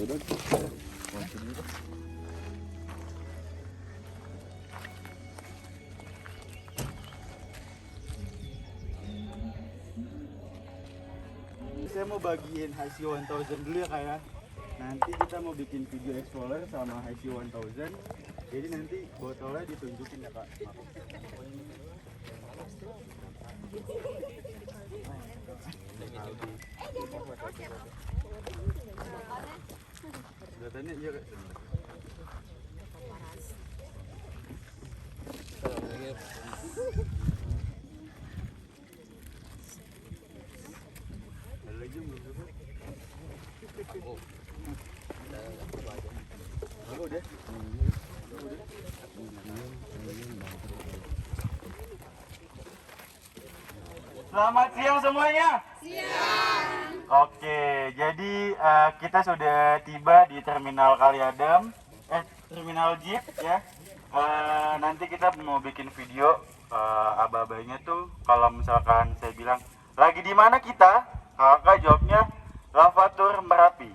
Saya mau bagiin HiC 1000 dulu ya kayak. Nanti kita mau bikin video explorer sama HiC 1000. Jadi nanti botolnya ditunjukin ya kak. Datanya iya kak. Ada lagi belum dapat? Oh, udah. Selamat siang semuanya. Siang. Oke, jadi kita sudah tiba di Terminal Kaliadam, Terminal Jeep ya. Nanti kita mau bikin video aba-abanya tuh. Kalau misalkan saya bilang lagi di mana kita, kakak jawabnya Lavatur Merapi.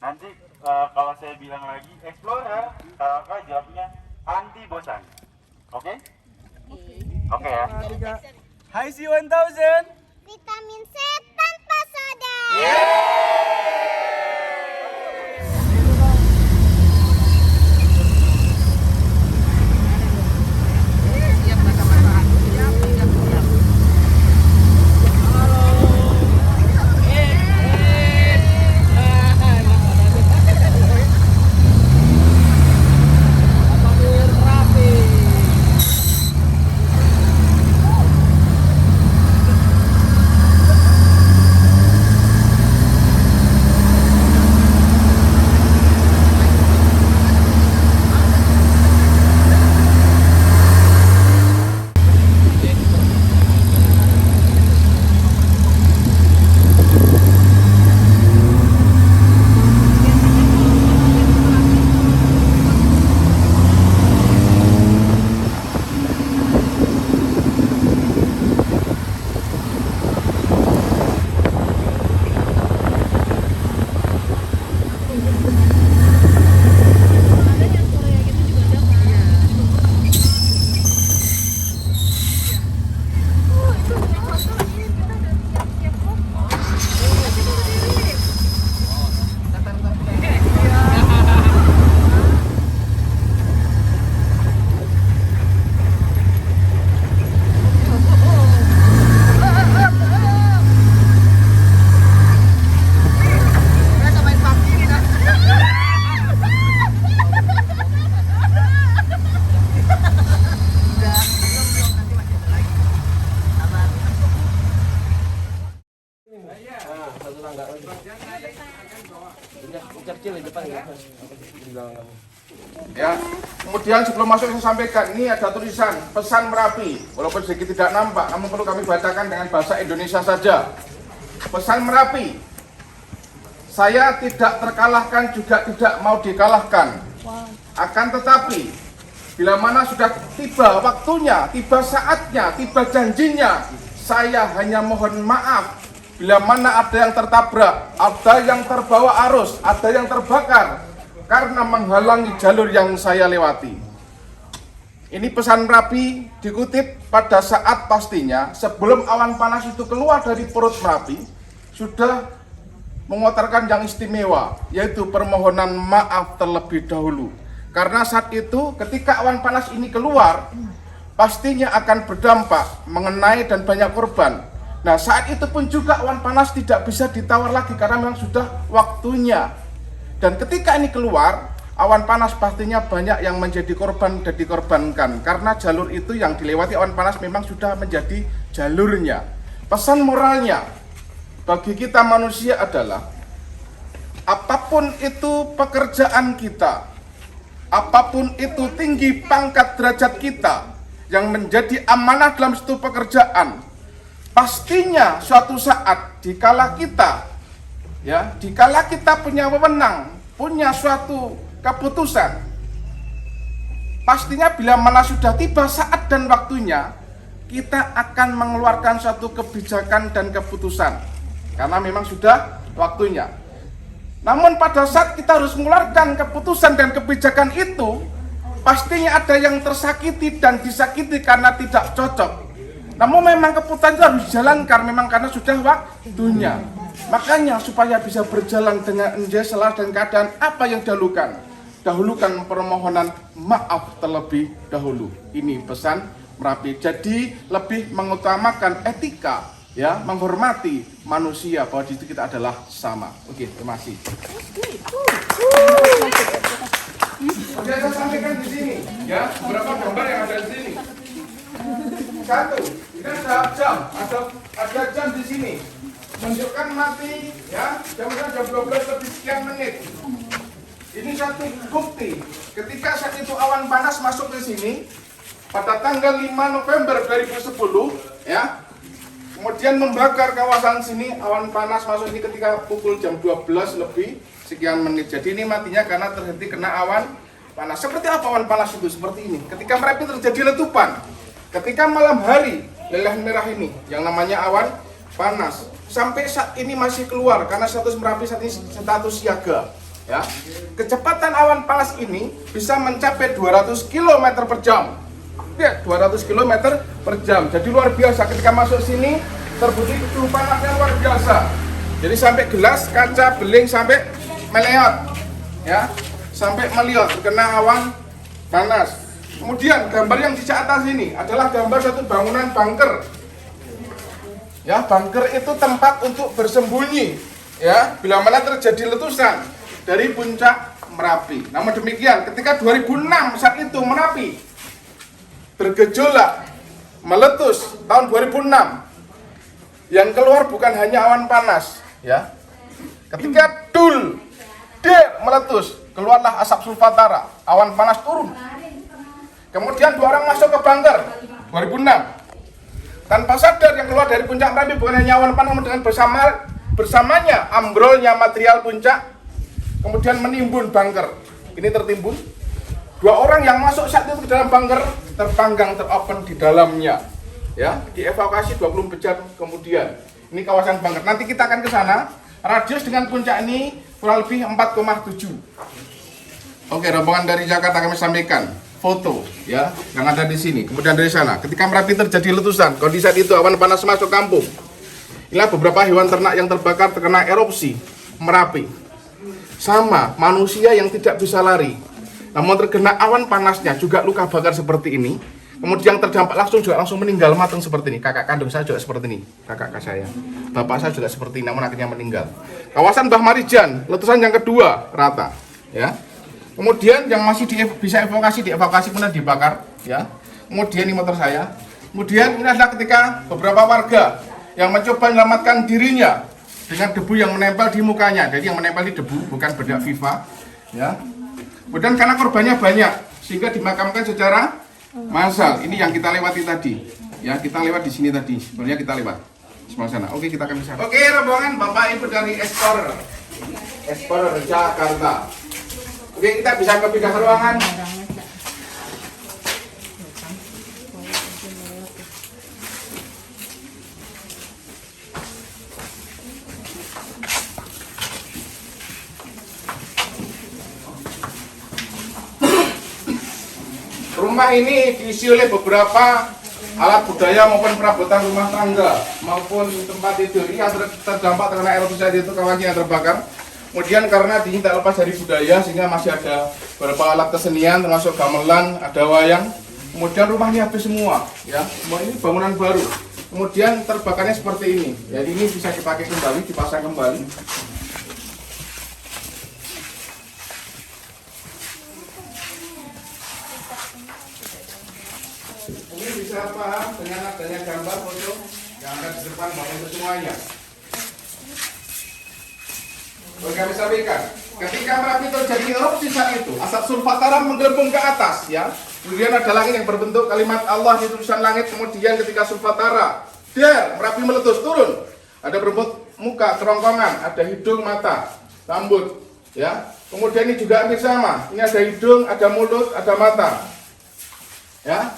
Nanti kalau saya bilang lagi Explorer, kakak jawabnya anti bosan. Oke? Oke ya. HiC 1000. Vitamin C tanpa soda. Ya, kemudian sebelum masuk saya sampaikan, ini ada tulisan pesan Merapi, walaupun sedikit tidak nampak, namun perlu kami bacakan dengan bahasa Indonesia saja. Pesan Merapi, saya tidak terkalahkan juga tidak mau dikalahkan. Akan tetapi, bila mana sudah tiba waktunya, tiba saatnya, tiba janjinya, saya hanya mohon maaf bila mana ada yang tertabrak, ada yang terbawa arus, ada yang terbakar karena menghalangi jalur yang saya lewati. Ini pesan Merapi dikutip pada saat pastinya sebelum awan panas itu keluar dari perut Merapi, sudah mengutarkan yang istimewa, yaitu permohonan maaf terlebih dahulu. Karena saat itu ketika awan panas ini keluar, pastinya akan berdampak mengenai dan banyak korban. Nah, saat itu pun juga awan panas tidak bisa ditawar lagi karena memang sudah waktunya. Dan ketika ini keluar, awan panas pastinya banyak yang menjadi korban dan dikorbankan. Karena jalur itu yang dilewati awan panas memang sudah menjadi jalurnya. Pesan moralnya bagi kita manusia adalah, apapun itu pekerjaan kita, apapun itu tinggi pangkat derajat kita yang menjadi amanah dalam suatu pekerjaan, pastinya suatu saat dikala kita punya wewenang, punya suatu keputusan, pastinya bila mana sudah tiba saat dan waktunya, kita akan mengeluarkan suatu kebijakan dan keputusan karena memang sudah waktunya. Namun pada saat kita harus mengeluarkan keputusan dan kebijakan itu, pastinya ada yang tersakiti dan disakiti karena tidak cocok. Namun memang keputusan itu harus dijalankan, memang karena sudah waktunya. Makanya supaya bisa berjalan dengan selaras dan keadaan apa yang dahulukan permohonan maaf terlebih dahulu. Ini pesan Merapi. Jadi lebih mengutamakan etika, ya, menghormati manusia, bahwa di situ kita adalah sama. Oke, terima kasih. Oke, saya sampaikan di sini, ya, beberapa gambar yang ada di sini. Satu, ini ada jam, ada jam di sini, menunjukkan mati, ya, jam 12 lebih sekian menit. Ini satu bukti, ketika saat itu awan panas masuk ke sini pada tanggal 5 November 2010, ya. Kemudian membakar kawasan sini, awan panas masuk ini ketika pukul jam 12 lebih sekian menit. Jadi ini matinya karena terhenti kena awan panas. Seperti apa awan panas itu? Seperti ini. Ketika Merapi terjadi letupan, ketika malam hari, leleh merah ini yang namanya awan panas. Sampai saat ini masih keluar karena status Merapi saat ini status siaga. Ya. Kecepatan awan panas ini bisa mencapai 200 km per jam. Ya, 200 km per jam. Jadi luar biasa ketika masuk sini terbukti suhu panasnya luar biasa. Jadi sampai gelas, kaca, beling sampai meleot. Ya, sampai meliot terkena awan panas. Kemudian gambar yang di atas ini adalah gambar satu bangunan bunker. Ya, bunker itu tempat untuk bersembunyi, ya, bila mana terjadi letusan dari puncak Merapi. Namun demikian, ketika 2006 saat itu Merapi bergejolak, meletus tahun 2006. Yang keluar bukan hanya awan panas, ya. Ketika meletus, keluarlah asap sulfatara, awan panas turun. Kemudian 2 orang masuk ke bunker 2006. Tanpa sadar yang keluar dari puncak Merapi bukan hanya awan panas, dengan bersamanya ambrolnya material puncak, kemudian menimbun bunker. Ini tertimbun. 2 orang yang masuk saat itu ke dalam bunker terpanggang, teropen di dalamnya, ya, dievakuasi 20 jam kemudian. Ini kawasan bunker. Nanti kita akan ke sana. Radius dengan puncak ini kurang lebih 4,7. Oke, rombongan dari Jakarta kami sampaikan foto, ya, yang ada di sini. Kemudian dari sana, ketika Merapi terjadi letusan, kondisi saat itu awan panas masuk kampung. Inilah beberapa hewan ternak yang terbakar terkena erupsi Merapi. Sama manusia yang tidak bisa lari, namun terkena awan panasnya juga luka bakar seperti ini. Kemudian terdampak langsung meninggal matang seperti ini. Kakak kandung saya juga seperti ini, kakak saya. Bapak saya juga seperti ini, namun akhirnya meninggal. Kawasan Mbah Marijan, letusan yang kedua rata, ya. Kemudian yang masih bisa dievakuasi kemudian dibakar, ya. Kemudian ini motor saya. Kemudian ini adalah ketika beberapa warga yang mencoba menyelamatkan dirinya dengan debu yang menempel di mukanya. Jadi yang menempel di debu bukan bedak FIFA, ya. Kemudian karena korbannya banyak sehingga dimakamkan secara massal. Ini yang kita lewati tadi, ya, kita lewat di sini tadi. Sebenarnya kita lewat sebelah sana. Oke, kita akan ke sana. Oke, rombongan Bapak Ibu dari Explorer Jakarta. Oke, kita bisa ke pindah ruangan. Rumah ini diisi oleh beberapa alat budaya maupun perabotan rumah tangga maupun tempat tidur yang terdampak terkena erupsi saat itu, kawannya yang terbakar. Kemudian karena dingin tak lepas dari budaya sehingga masih ada beberapa alat kesenian termasuk gamelan, ada wayang. Kemudian rumahnya habis semua, ya. Semua ini bangunan baru. Kemudian terbakarnya seperti ini. Jadi ini bisa dipakai kembali, dipasang kembali. Ini bisa paham dengan adanya gambar foto yang ada di depan Bapak Ibu semuanya. Oke, kami sampaikan, ketika Merapi terjadi erupsi saat itu, asap sulfatara menggelembung ke atas, ya. Kemudian ada langit yang berbentuk kalimat Allah di tulisan langit. Kemudian ketika sulfatara, Merapi meletus turun. Ada berbentuk muka, kerongkongan, ada hidung, mata, rambut, ya. Kemudian ini juga hampir sama. Ini ada hidung, ada mulut, ada mata, ya.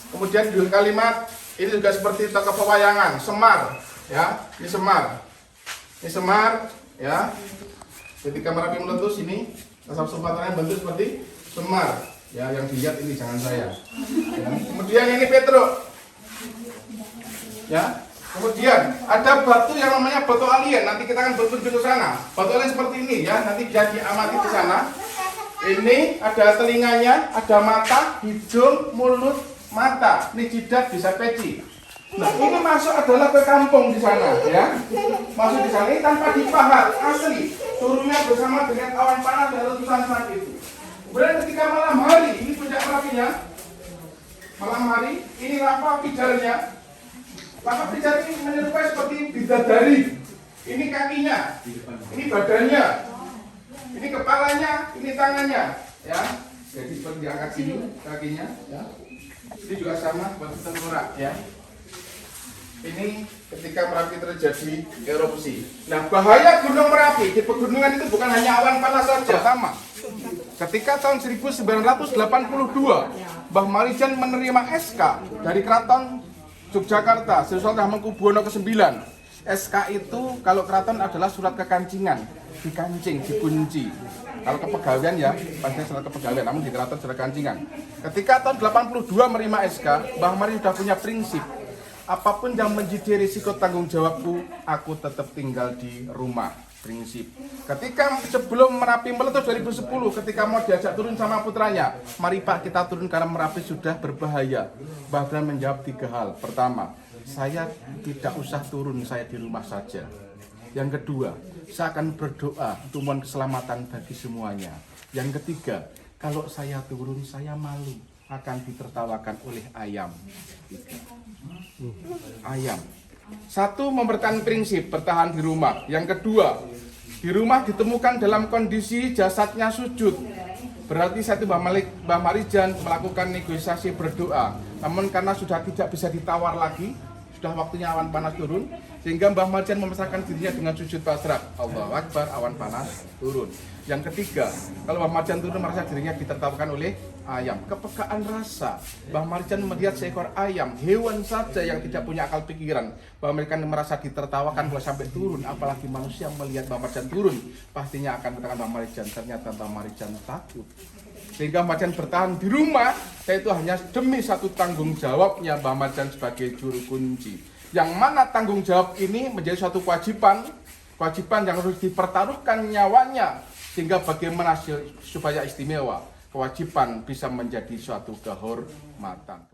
Kemudian di kalimat ini juga seperti tokoh pewayangan, Semar, ya. Ini Semar, ya. Ketika Merapi meletus ini asap sulfatnya bentuk seperti semar. Ya, yang dilihat ini jangan saya. Ya. Kemudian ini Petro. Ya. Kemudian ada batu yang namanya batu alien. Nanti kita akan berkunjung ke sana. Batu alien seperti ini ya. Nanti bisa diamati ke sana. Ini ada telinganya, ada mata, hidung, mulut, mata. Ini jidat bisa peci. Nah, ini masuk adalah ke kampung di sana ya. Masuk di sana ini tanpa dipahat, asli. Turunnya bersama dengan awan panas dan letusan saat itu. Kemudian ketika malam hari, ini puncak Merapinya. Malam hari, ini lava pijarnya. Lava pijar ini menyerupai seperti bidadari. Ini kakinya, ini badannya, ini kepalanya, ini tangannya, ya. Jadi seperti diangkat sini kakinya, ya. Ini juga sama seperti tengkorak, ya. Ini ketika Merapi terjadi erupsi. Nah, bahaya Gunung Merapi di pegunungan itu bukan hanya awan panas saja. Pertama, ketika tahun 1982 Mbah Marijan menerima SK dari Keraton Yogyakarta, Sri Sultan Hamengkubuwono ke-9. SK itu kalau keraton adalah surat kekancingan, dikancing, dikunci. Kalau kepegawaian ya, pasti surat kepegawaian, namun di keraton surat kekancingan. Ketika tahun 82 menerima SK, Mbah Marijan sudah punya prinsip. Apapun yang menjadi risiko tanggung jawabku, aku tetap tinggal di rumah. Prinsip. Ketika sebelum Merapi meletus 2010, ketika mau diajak turun sama putranya, mari Pak kita turun karena Merapi sudah berbahaya. Mbah Bran menjawab 3 hal. Pertama, saya tidak usah turun, saya di rumah saja. Yang kedua, saya akan berdoa untuk mohon keselamatan bagi semuanya. Yang ketiga, kalau saya turun saya malu akan ditertawakan oleh ayam. Ayam. Satu, mempertahankan prinsip bertahan di rumah. Yang kedua, di rumah ditemukan dalam kondisi jasadnya sujud. Berarti satu Mbah Marijan melakukan negosiasi berdoa. Namun karena sudah tidak bisa ditawar lagi, sudah waktunya awan panas turun, sehingga Mbah Marijan memisahkan dirinya dengan sujud pasrah. Allahu Akbar, awan panas turun. Yang ketiga, kalau Mbah Marijan turun merasa dirinya ditertawakan oleh ayam. Kepekaan rasa, Mbah Marijan melihat seekor ayam, hewan saja yang tidak punya akal pikiran. Mbah Marijan merasa ditertawakan kalau sampai turun, apalagi manusia melihat Mbah Marijan turun, pastinya akan berkata Mbah Marijan. Ternyata Mbah Marijan takut. Sehingga Mbah Marijan bertahan di rumah, itu hanya demi satu tanggung jawabnya Mbah Marijan sebagai juru kunci. Yang mana tanggung jawab ini menjadi suatu kewajiban yang harus dipertaruhkan nyawanya, sehingga bagaimana supaya istimewa, kewajiban bisa menjadi suatu kehormatan.